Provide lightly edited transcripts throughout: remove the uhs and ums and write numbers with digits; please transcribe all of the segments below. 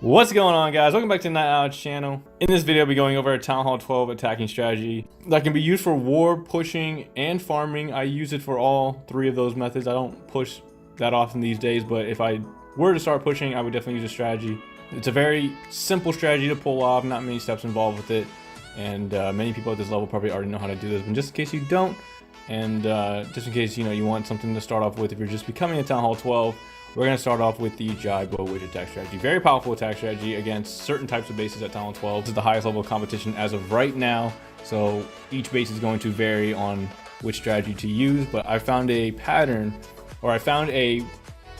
What's going on, guys? Welcome back to the Untitled channel. In this video, I'll be going over a Town Hall 12 attacking strategy that can be used for war, pushing, and farming. I use it for all three of those methods. I don't push that often these days, but if I were to start pushing, I would definitely use a strategy. It's a very simple strategy to pull off, not many steps involved with it, and many people at this level probably already know how to do this, but just in case you don't, and just in case you want something to start off with if you're just becoming a Town Hall 12, we're going to start off with the GiBoWitch attack strategy. Very powerful attack strategy against certain types of bases at Town Hall 12. This is the highest level of competition as of right now, so each base is going to vary on which strategy to use, but I found a pattern, or I found a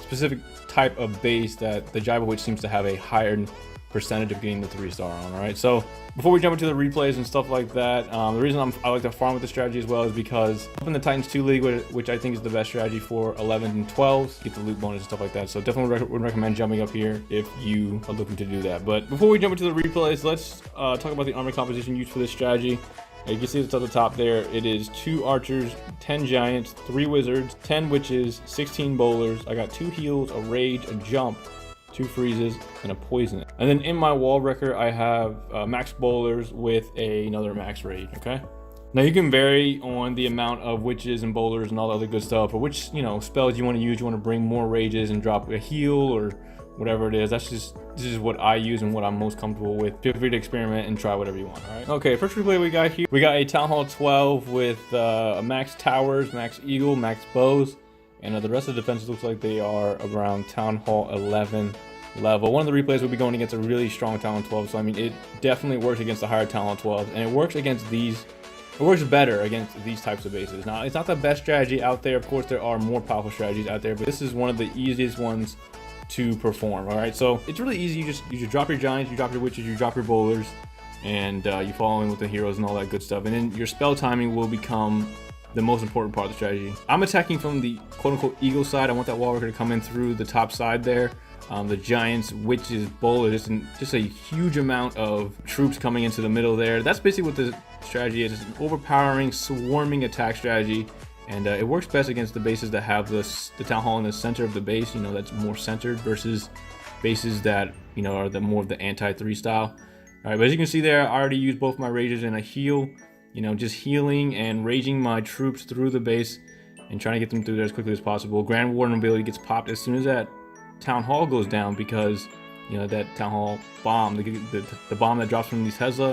specific type of base that the GiBoWitch seems to have a higher percentage of getting the 3-star on. All right, so before we jump into the replays and stuff like that, the reason I like to farm with the strategy as well is because up in the Titans 2 League, which I think is the best strategy for 11s and 12s, get the loot bonus and stuff like that. So definitely would recommend jumping up here if you are looking to do that. But before we jump into the replays, let's talk about the armor composition used for this strategy. You can see it's at the top there. It is 2 archers, 10 giants, 3 wizards, 10 witches, 16 bowlers. I got 2 heals, a rage, a jump, 2 freezes, and a poison. And then in my wall wrecker, I have max bowlers with another max rage. Okay. Now you can vary on the amount of witches and bowlers and all the other good stuff, or which spells you want to use. You want to bring more rages and drop a heal or whatever it is. This is what I use and what I'm most comfortable with. Feel free to experiment and try whatever you want. All right. Okay. First replay we got here. We got a Town Hall 12 with max towers, max eagle, max bows. And the rest of the defenses looks like they are around Town Hall 11 level. One of the replays will be going against a really strong Town Hall 12, so I mean it definitely works against the higher Town Hall 12, and it works against these. It works better against these types of bases. Now it's not the best strategy out there. Of course, there are more powerful strategies out there, but this is one of the easiest ones to perform. All right, so it's really easy. You just drop your giants, you drop your witches, you drop your bowlers, and you follow in with the heroes and all that good stuff. And then your spell timing will become the most important part of the strategy. I'm attacking from the quote-unquote eagle side. I want that wall worker to come in through the top side there. The giants, witches, bowlers, just a huge amount of troops coming into the middle there. That's basically what the strategy is. It's an overpowering, swarming attack strategy, and it works best against the bases that have the Town Hall in the center of the base. That's more centered versus bases that are more of the anti-3 style. All right, but as you can see there, I already used both my rages and a heal. Just healing and raging my troops through the base and trying to get them through there as quickly as possible. Grand Warden ability gets popped as soon as that Town Hall goes down, because that Town Hall bomb, the bomb that drops from these Tesla,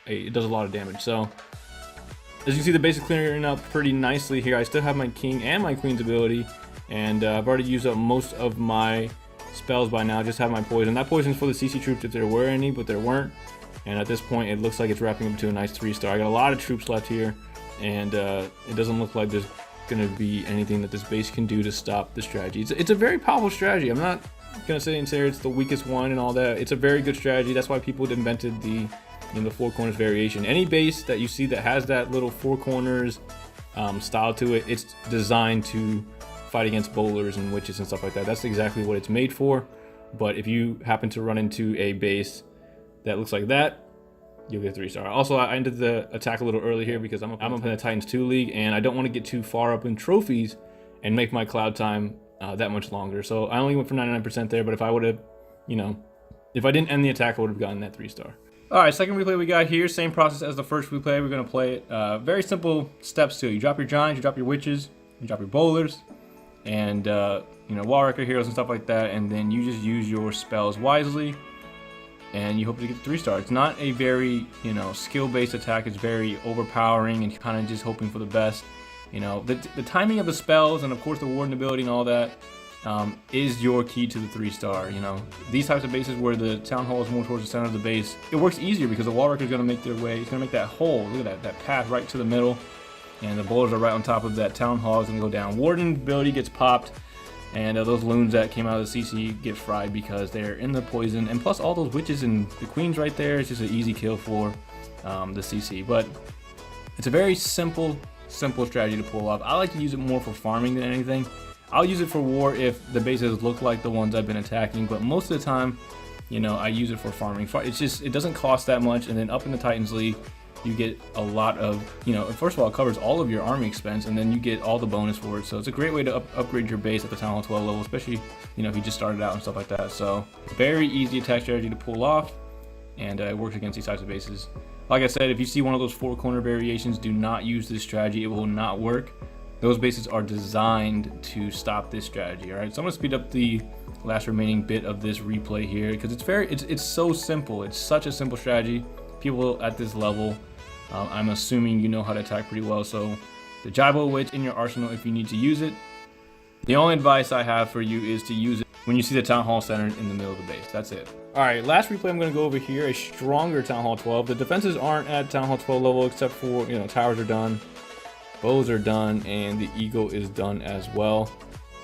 it does a lot of damage. So as you can see, the base is clearing up pretty nicely here. I still have my King and my Queen's ability, and I've already used up most of my spells by now. Just have my poison. That poison is for the CC troops if there were any, but there weren't. And at this point, it looks like it's wrapping up to a nice 3-star. I got a lot of troops left here, and it doesn't look like there's going to be anything that this base can do to stop the strategy. It's a very powerful strategy. I'm not going to say it's the weakest one and all that. It's a very good strategy. That's why people invented the 4 corners variation. Any base that you see that has that little 4 corners style to it, it's designed to fight against bowlers and witches and stuff like that. That's exactly what it's made for. But if you happen to run into a base that looks like that, you'll get a 3-star. Also, I ended the attack a little early here because I'm up in the Titans 2 League, and I don't want to get too far up in trophies and make my cloud time that much longer. So I only went for 99% there, but if I would have, if I didn't end the attack, I would have gotten that 3-star. All right, second replay we got here, same process as the first replay. We're going to play it. Very simple steps to it. You drop your giants, you drop your witches, you drop your bowlers, and wall wrecker heroes and stuff like that, and then you just use your spells wisely, and you hope to get the 3-star. It's not a very, skill-based attack. It's very overpowering and kind of just hoping for the best. The timing of the spells and, of course, the warden ability and all that is your key to the 3-star. These types of bases where the Town Hall is more towards the center of the base, it works easier because the wall wrecker is going to make their way. It's going to make that hole. Look at that path right to the middle, and the bowlers are right on top of that Town Hall. Is going to go down. Warden ability gets popped. And those loons that came out of the CC get fried because they're in the poison. And plus all those witches and the queens right there, it's just an easy kill for the CC. But it's a very simple strategy to pull off. I like to use it more for farming than anything. I'll use it for war if the bases look like the ones I've been attacking. But most of the time, I use it for farming. It doesn't cost that much. And then up in the Titans League, you get a lot of, you know, first of all, it covers all of your army expense, and then you get all the bonus for it. So it's a great way to upgrade your base at the Town Hall 12 level, especially, you know, if you just started out and stuff like that. So very easy attack strategy to pull off, and it works against these types of bases. Like I said, if you see one of those 4-corner variations, do not use this strategy. It will not work. Those bases are designed to stop this strategy. All right, so I'm gonna speed up the last remaining bit of this replay here, because it's so simple. It's such a simple strategy. People at this level, I'm assuming you know how to attack pretty well. So the GiBoWitch in your arsenal if you need to use it. The only advice I have for you is to use it when you see the Town Hall Center in the middle of the base. That's it. All right, last replay I'm going to go over here, a stronger Town Hall 12. The defenses aren't at Town Hall 12 level, except for, you know, towers are done, bows are done, and the eagle is done as well.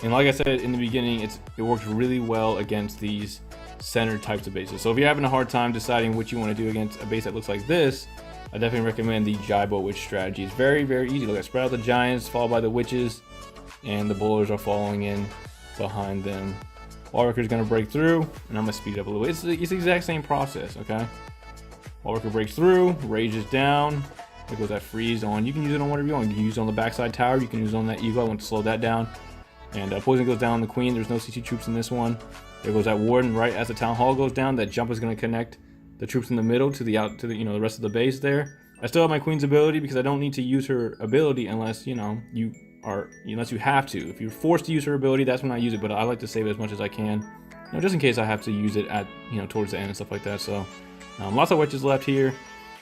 And like I said in the beginning, it works really well against these center types of bases. So if you're having a hard time deciding what you want to do against a base that looks like this, I definitely recommend the GiBoWitch strategy. It's very, very easy. Look, I spread out the giants, followed by the witches, and the bowlers are following in behind them. Wallworker is going to break through, and I'm going to speed it up a little bit. It's the exact same process, okay? Wallworker breaks through, rages down. There goes that freeze on. You can use it on whatever you want. You can use it on the backside tower. You can use it on that eagle. I want to slow that down. And poison goes down on the queen. There's no CC troops in this one. There goes that warden right as the town hall goes down. That jump is going to connect the troops in the middle to the you know, the rest of the base there. I still have my queen's ability because I don't need to use her ability unless, you know, unless you have to. If you're forced to use her ability, that's when I use it. But I like to save it as much as I can, you know, just in case I have to use it at, you know, towards the end and stuff like that. So lots of witches left here,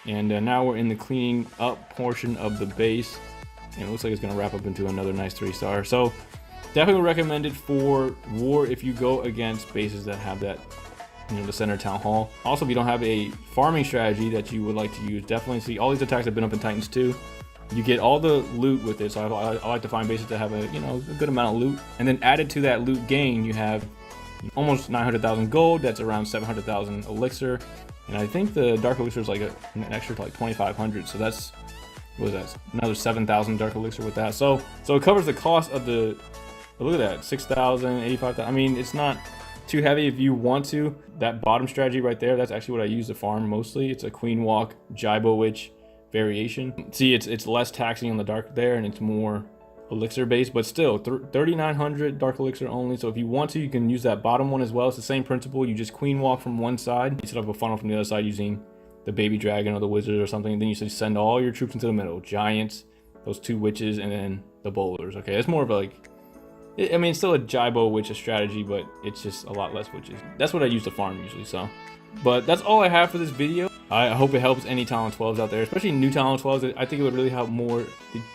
and now we're in the cleaning up portion of the base, and it looks like it's going to wrap up into another nice 3-star. So definitely recommend it for war if you go against bases that have that, you know, the center town hall. Also, if you don't have a farming strategy that you would like to use, definitely see all these attacks have been up in Titans too. You get all the loot with it, so I like to find bases that have a, you know, a good amount of loot, and then added to that loot gain, you have almost 900,000 gold. That's around 700,000 elixir, and I think the dark elixir is like an extra like 2,500. So that's, what is that? Another 7,000 dark elixir with that. So it covers the cost of the. Look at that, 6,000, 85,000. I mean, it's not too heavy if you want to. That bottom strategy right there, that's actually what I use to farm mostly. It's a Queen Walk GiBoWitch variation. See, it's less taxing on the dark there, and it's more elixir based, but still 3,900 dark elixir only. So if you want to, you can use that bottom one as well. It's the same principle. You just Queen Walk from one side, you set up a funnel from the other side using the baby dragon or the wizard or something, and then you just send all your troops into the middle. Giants, those 2 witches, and then the bowlers. Okay, it's more of like, I mean, it's still a GiBoWitch strategy, but it's just a lot less witches. That's what I use to farm usually. So, but that's all I have for this video. I hope it helps any Talent 12s out there, especially new Talent 12s. I think it would really help more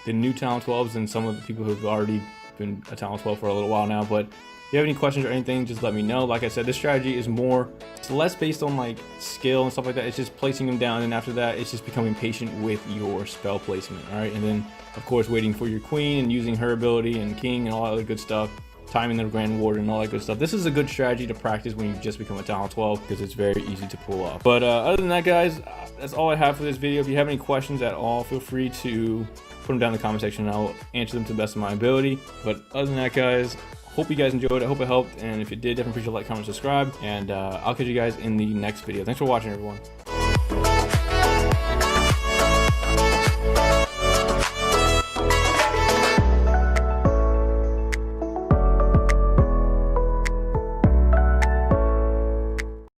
the new Talent 12s than some of the people who've already been a Talent 12 for a little while now. But if you have any questions or anything, just let me know. Like I said, this strategy is it's less based on like skill and stuff like that. It's just placing them down, and after that, it's just becoming patient with your spell placement. All right, and then of course waiting for your queen and using her ability and king and all that other good stuff. Timing the Grand Warden and all that good stuff. This is a good strategy to practice when you just become a Talent 12 because it's very easy to pull off. But other than that, guys, that's all I have for this video. If you have any questions at all, feel free to put them down in the comment section and I'll answer them to the best of my ability. But other than that, guys, hope you guys enjoyed it. I hope it helped. And if it did, definitely appreciate like, comment, subscribe. And I'll catch you guys in the next video. Thanks for watching, everyone.